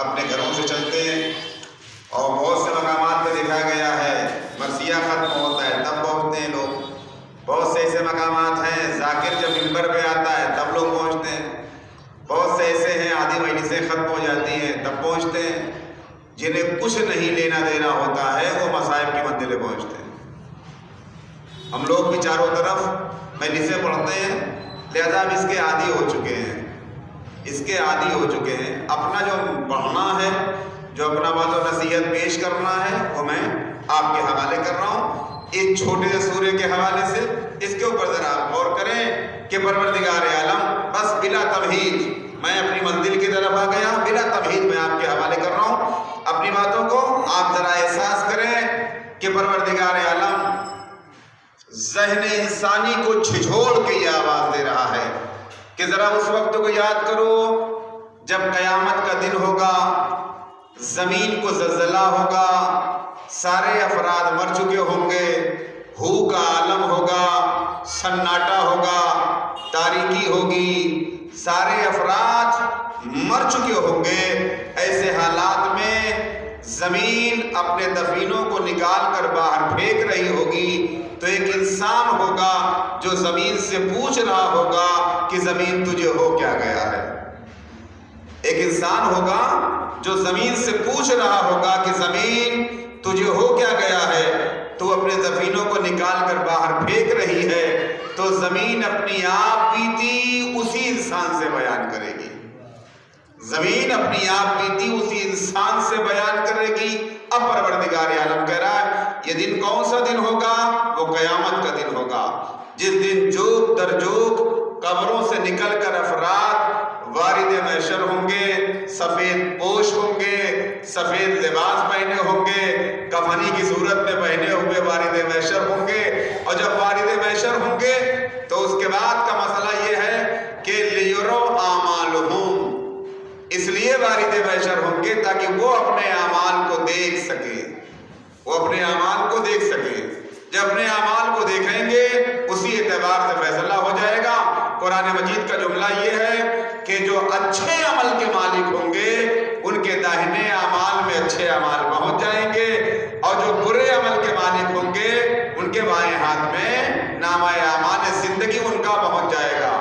اپنے گھروں سے چلتے ہیں، اور بہت سے مقامات پہ دیکھا گیا ہے مرثیہ ختم ہوتا ہے تب پہنچتے ہیں لوگ. بہت سے ایسے مقامات ہیں ذاکر جب منبر پہ آتا ہے تب لوگ پہنچتے ہیں. بہت سے ایسے ہیں آدھی مجلسیں ختم ہو جاتی ہیں تب پہنچتے ہیں. جنہیں کچھ نہیں لینا دینا ہوتا ہے وہ مصائب کی منزلیں پہنچتے ہیں. ہم لوگ بھی چاروں طرف مجلسیں پڑھتے ہیں، لہذا ہم اس کے عادی ہو چکے ہیں، اس کے عادی ہو چکے ہیں. اپنا جو پڑھنا ہے، جو اپنا بات و نصیحت پیش کرنا ہے، وہ میں آپ کے حوالے کر رہا ہوں ایک چھوٹے سے سورے کے حوالے سے. اس کے اوپر ذرا آپ غور کریں کہ پروردگار عالم بس بلا تمہید میں اپنی منزل کی طرف آ گیا، بلا تمہید میں آپ کے حوالے کر رہا ہوں اپنی باتوں کو. آپ ذرا احساس کریں کہ پروردگار عالم ذہن انسانی کو جھنجھوڑ کے یہ آواز دے رہا ہے کہ ذرا اس وقت کو یاد کرو جب قیامت کا دن ہوگا، زمین کو زلزلہ ہوگا، سارے افراد مر چکے ہوں گے، ہو کا عالم ہوگا، سناٹا ہوگا، تاریکی ہوگی، سارے افراد مر چکے ہوں گے. ایسے حالات میں زمین اپنے دفینوں کو نکال کر باہر پھینک رہی ہوگی تو ایک انسان ہوگا جو زمین سے پوچھ رہا ہوگا کہ زمین تجھے ہو کیا گیا ہے. ایک انسان ہوگا جو زمین سے پوچھ رہا ہوگا کہ زمین تجھے ہو کیا گیا ہے، تو اپنے دفینوں کو نکال کر باہر پھینک رہی ہے. تو زمین اپنی آپ بیتی اسی انسان سے بیان کرے گی. زمین اپنی آپ بیتی اسی انسان سے بیان کرے گی. اب پروردگار عالم کہہ رہا ہے یہ دن کون سا دن ہوگا؟ وہ قیامت کا دن ہوگا، جس دن جوک در جوک قبروں سے نکل کر افراد وارد محشر ہوں گے، سفید پوش ہوں گے، سفید لباس پہنے ہوں گے، کفنی کی صورت میں پہنے ہوئے وارد محشر ہوں گے. اور جب وارد محشر ہوں گے تو اس کے بعد کا مسئلہ یہ ہے کہ لیروا اعمالہم، اس لیے وارد محشر ہوں گے تاکہ وہ اپنے اعمال کو دیکھ سکے، وہ اپنے اعمال کو دیکھ سکے. جب اپنے اعمال کو دیکھیں گے اسی اعتبار سے فیصلہ ہو جائے گا. قرآن مجید کا جملہ یہ ہے کہ جو اچھے عمل کے مالک ہوں گے ان کے داہنے اعمال میں اچھے اعمال پہنچ جائیں گے، اور جو برے عمل کے مالک ہوں گے ان کے بائیں ہاتھ میں نامہ اعمال زندگی ان کا پہنچ جائے گا.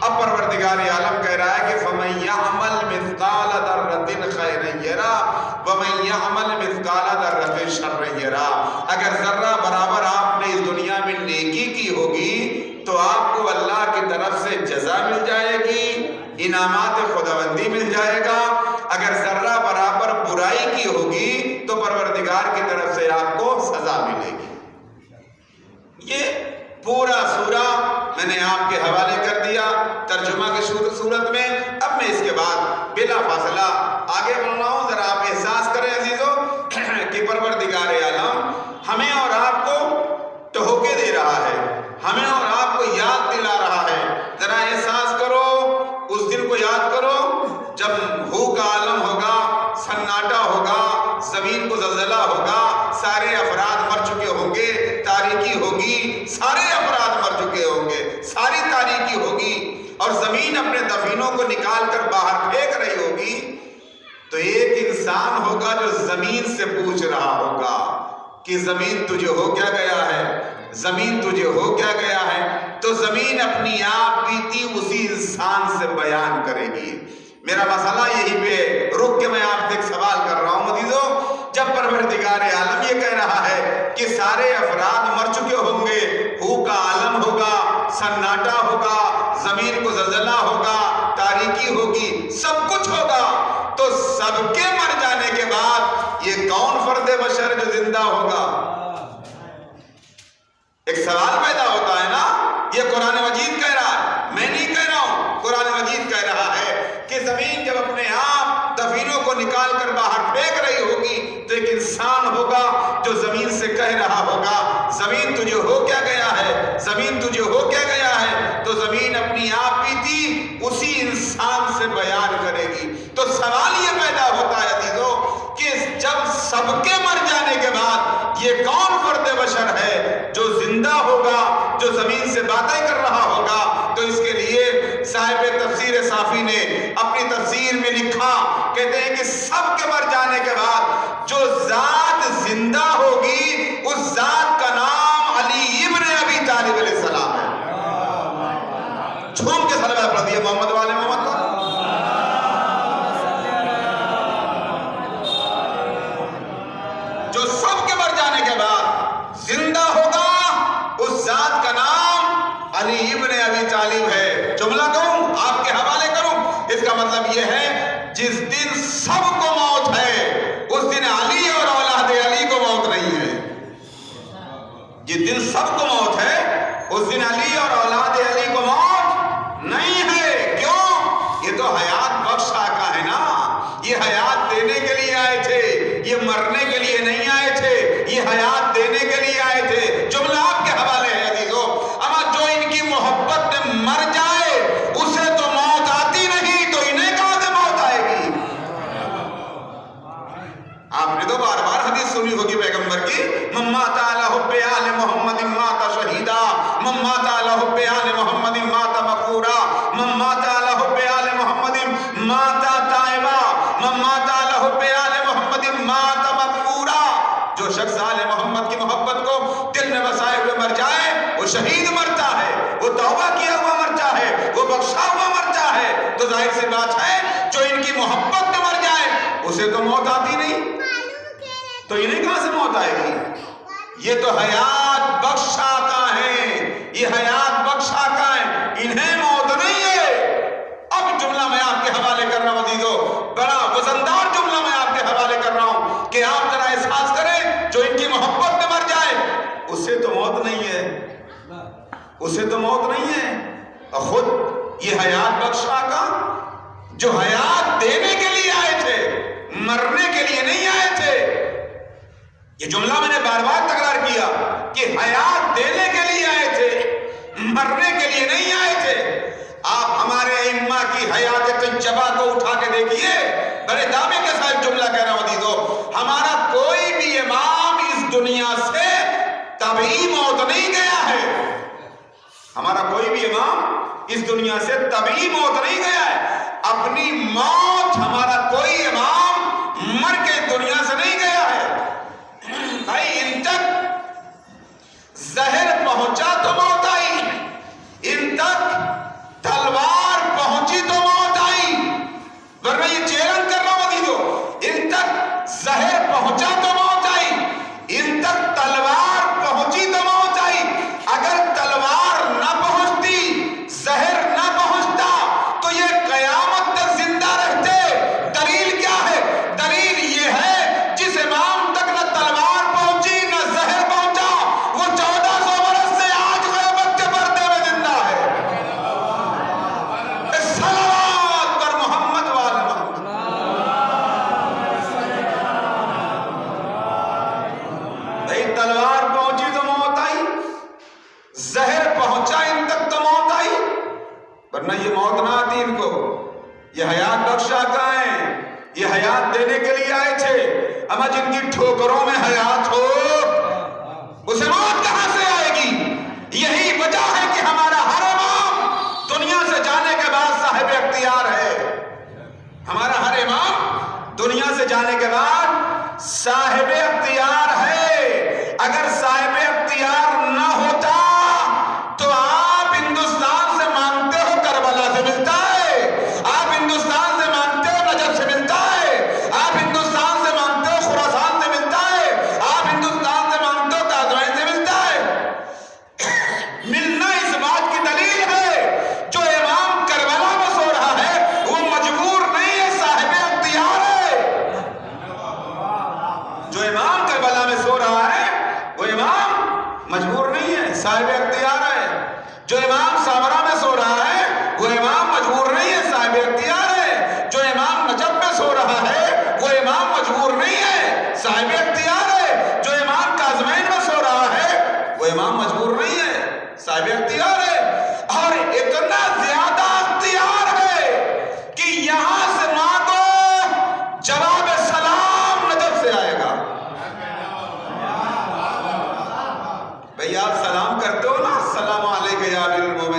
اب پروردگار عالم کہہ رہا ہے کہ فَمَن يَعْمَلْ مِثْقَالَ ذَرَّةٍ خَيْرًا يَرَهُ وَمَن يَعْمَلْ مِثْقَالَ ذَرَّةٍ شَرًّا يَرَهُ. اگر ذرہ برابر آپ نے اس دنیا میں نیکی کی ہوگی تو آپ کو اللہ کی طرف سے جزا مل جائے گی، انعامات خداوندی مل جائے گا. اگر ذرہ برابر برائی کی ہوگی تو پروردگار کی طرف سے آپ کو سزا ملے گی. یہ پورا سورہ میں نے آپ کے حوالے کر دیا ترجمہ کی صورت میں. اب میں اس کے بعد بلا فاصلہ آگے بڑھ رہا ہوں. ذرا آپ احساس کریں عزیزو کہ پروردگار عالم ہمیں اور آپ کو ٹہوکے دے رہا ہے، ہمیں اور آپ کو یاد دلا رہا ہے. ذرا احساس کرو، اس دن کو یاد کرو جب ہو کا عالم ہوگا، سناٹا ہوگا، زمین کو زلزلہ ہوگا، سارے افراد مر چکے ہوں گے، تاریکی ہوگی، سارے افراد مر چکے ہوں گے، ساری تاریکی ہوگی، اور زمین اپنے دفینوں کو نکال کر باہر پھینک رہی ہوگی. تو ایک انسان ہوگا جو زمین سے پوچھ رہا ہوگا کہ زمین تجھے ہو کیا گیا ہے، زمین تجھے ہو کیا گیا ہے. تو زمین اپنی آپ بیتی اسی انسان سے بیان کرے گی. میرا مسئلہ یہی پہ رک کے میں آپ سے ایک سوال کر رہا ہوں عزیزو. جب پروردگار عالم یہ کہہ رہا ہے کہ سارے افراد مر چکے ہوں گے، ہو کا عالم ہوگا، سناٹا ہوگا، زمین کو زلزلہ ہوگا، تاریکی ہوگی، سب کچھ ہوگا، تو سب کے مر جانے کے بعد یہ کون فرد بشر جو زندہ ہوگا؟ ایک سوال پیدا ہوتا ہے نا. یہ قرآن مجید کہہ رہا ہے، میں نہیں کہہ رہا ہوں، قرآن مجید کہہ رہا ہے کہ زمین جب اپنے آپ دفینوں کو نکال کر باہر پھینک رہی ہوگی تو ایک انسان ہوگا جو زمین سے کہہ رہا ہوگا زمین تجھے ہو کیا گیا ہے، زمین تجھے ہو کیا گیا ہے. تو زمین اپنی آپ بیتی اسی انسان سے بیان کرے گی. تو سوال یہ پیدا ہوتا ہے عزیزو کہ جب سب کے مر جانے کے بعد یہ کون فرد بشر ہے جو زندہ ہوگا، جو زمین سے باتیں کر رہا ہوگا؟ تو اس کے لیے صاحب تفسیر صافی نے اپنی تفسیر میں لکھا، کہتے ہیں کہ سب کے مر جانے کے بعد جو ذات زندہ ہوگی اس ذات کا نام علی ابن ابی طالب علیہ السلام ہے. جھوم کے صلوات پڑھ دیے محمد والے محمد کو. جو سب کے مر جانے کے بعد زندہ ہوگا اس ذات کا نام علی ابن ابی طالب ہے. جملہ کہوں آپ کے حوالے کروں, اس کا مطلب یہ ہے جس دن سب کو موت ہے اس دن علی اور اولاد علی کو موت نہیں ہے. جس دن سب کو موت ہے اس دن علی اور اولاد علی کو موت نہیں ہے. کیوں؟ یہ تو حیات بخش آقا ہے نا. یہ حیات دینے کے لیے آئے تھے, یہ مرنے کے لیے نہیں آئے تھے, یہ حیات دینے کے لیے آئے تھے. جملہ آپ کے حوالے ہے عزیزو. اما جو ان کی محبت میں مر جائے اسے تو موت آتی نہیں, تو انہیں کہاں سے موت آئے گی؟ آپ نے تو بار بار حدیث سنی ہوگی پیغمبر کی, من مات علی حب آل محمد مات شہیدا, من مات علی حب آل محمد مات مغفورا, من مات علی حب آل محمد مات تائبا, من مات علی حب آل محمد مات مغفورا. جو شخص آل محمد کی محبت کو دل میں بسائے ہوئے مر جائے وہ شہید مرتا ہے, وہ توبہ کیا ہوا مرتا ہے, وہ بخشا ہوا مرتا ہے. تو ظاہر سی بات ہے جو ان کی محبت میں مر جائے اسے تو موت آتی نہیں, تو انہیں کہاں سے موت آئے گی؟ یہ تو حیات بخش آقا ہیں, یہ حیات بخش آقا ہیں, انہیں موت نہیں ہے. اب جملہ میں آپ کے حوالے کر رہا ہوں عزیزو, بڑا وزندار جملہ میں آپ کے حوالے کر رہا ہوں کہ آپ ذرا احساس کریں جو ان کی محبت میں مر جائے اسے تو موت نہیں ہے, اسے تو موت نہیں ہے. اور خود یہ حیات بخش آقا جو حیات دینے کے لیے آئے تھے, مرنے کے لیے نہیں آئے تھے. یہ جملہ میں نے بار بار تکرار کیا کہ حیات دینے کے لیے آئے تھے, مرنے کے لیے نہیں آئے تھے. آپ ہمارے ائمہ کی حیات طیبہ کو اٹھا کے دیکھیے, بڑے دعوے کے ساتھ جملہ کہہ رہا ہوں عزیزو, ہمارا کوئی بھی امام اس دنیا سے طبعی موت نہیں گیا ہے. ہمارا کوئی بھی امام اس دنیا سے طبعی موت نہیں گیا ہے. اپنی موت ہمارا کوئی امام مر کے دنیا سے نہیں گیا ہے. بھائی ان تک زہر پہنچا تو موت آئی, ان تک تلوار پہنچی تو موت آئی, ورنہ یہ چیلنج کر رہا ہوں عزیزو, ان تک زہر پہنچا تو موت آئی, ان تک تلوار پہنچی تو موت آئی. اگر تلوار نہ پہنچتی, زہر نہ پہنچتا تو یہ قیامت تک زندہ رہتے. دلیل کیا ہے؟ دلیل یہ ہے جس امام تک نہ تلوار پہنچی نہ زہر پہنچا وہ 1400 برس سے آج غیبت کے پردے میں زندہ ہے. صلوات پر محمد وال محمد. بھئی تلوار پہنچی تو موت آئی, زہر پہنچا ان تک تو موت آئی, ورنہ یہ موت نہ آتی ان کو. یہ حیات بخش آقا ہیں, یہ حیات دینے کے لیے آئے تھے. اما جن کی ٹھوکروں میں حیات ہو اسے موت کہاں سے آئے گی؟ یہی وجہ ہے کہ ہمارا ہر امام دنیا سے جانے کے بعد صاحب اختیار ہے. ہمارا ہر امام دنیا سے جانے کے بعد صاحب اختیار ہے. اگر صاحب اختیار نہ ہوتا تو آپ ہندوستان سے مانگتے ہو کربلا سے ملتا ہے, آپ ہندوستان سے مانگتے ہو نجف سے ملتا ہے, آپ ہندوستان سے مانگتے ہو خراسان سے ملتا ہے, آپ ہندوستان سے مانگتے ہو قازوین سے ملتا ہے. ملنا اس بات کی دلیل ہے جو امام کربلا میں سو رہا ہے وہ مجبور نہیں ہے, صاحب اختیار ہے. جو امام کربلا میں سو رہا ہے وہ امام مجبور نہیں ہے, صاحب اختیار ہے. جو امام سامرا میں سو رہا ہے وہ امام مجبور نہیں ہے, صاحب اختیار ہے. جو امام نجف میں سو رہا ہے وہ امام مجبور نہیں ہے, صاحب اختیار ہے. جو امام قازوین میں سو رہا ہے وہ امام مجبور نہیں ہے, صاحب اختیار ہے. اور اتنا زیادہ اختیار ہے کہ یہاں سے مانگو جواب سلام نجف سے آئے گا. بھئی آپ سلام کرتے ہو نا, السلام علیکم یا امیر المومنین.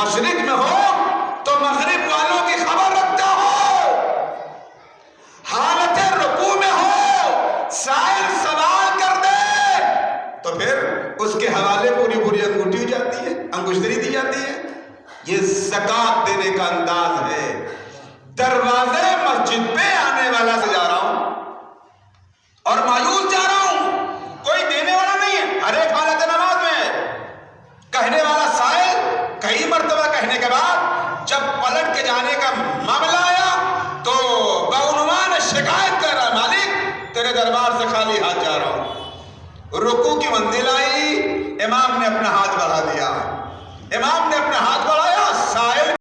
مشرق میں ہو تو مغرب والوں کی خبر رکھتا ہو، حالت رکوع میں ہو سائل سوال کر دے تو پھر اس کے حوالے پوری انگوٹھی ہو جاتی ہے، انگشتری دی جاتی ہے۔ یہ زکوٰۃ دینے کا انداز ہے۔ دروازے مسجد پہ آنے والا سے جا رہا ہوں اور مایوس جا رہا ہوں، کوئی دینے والا نہیں ہے۔ ہر ایک حالت نماز میں کہنے والا سائل کئی مرتبہ کہنے کے بعد جب پلٹ کے جانے کا معاملہ آیا تو بعنوان شکایت کر رہا، مالک تیرے دربار سے خالی ہاتھ جا رہا ہوں۔ رکوع کی منزل آئی، امام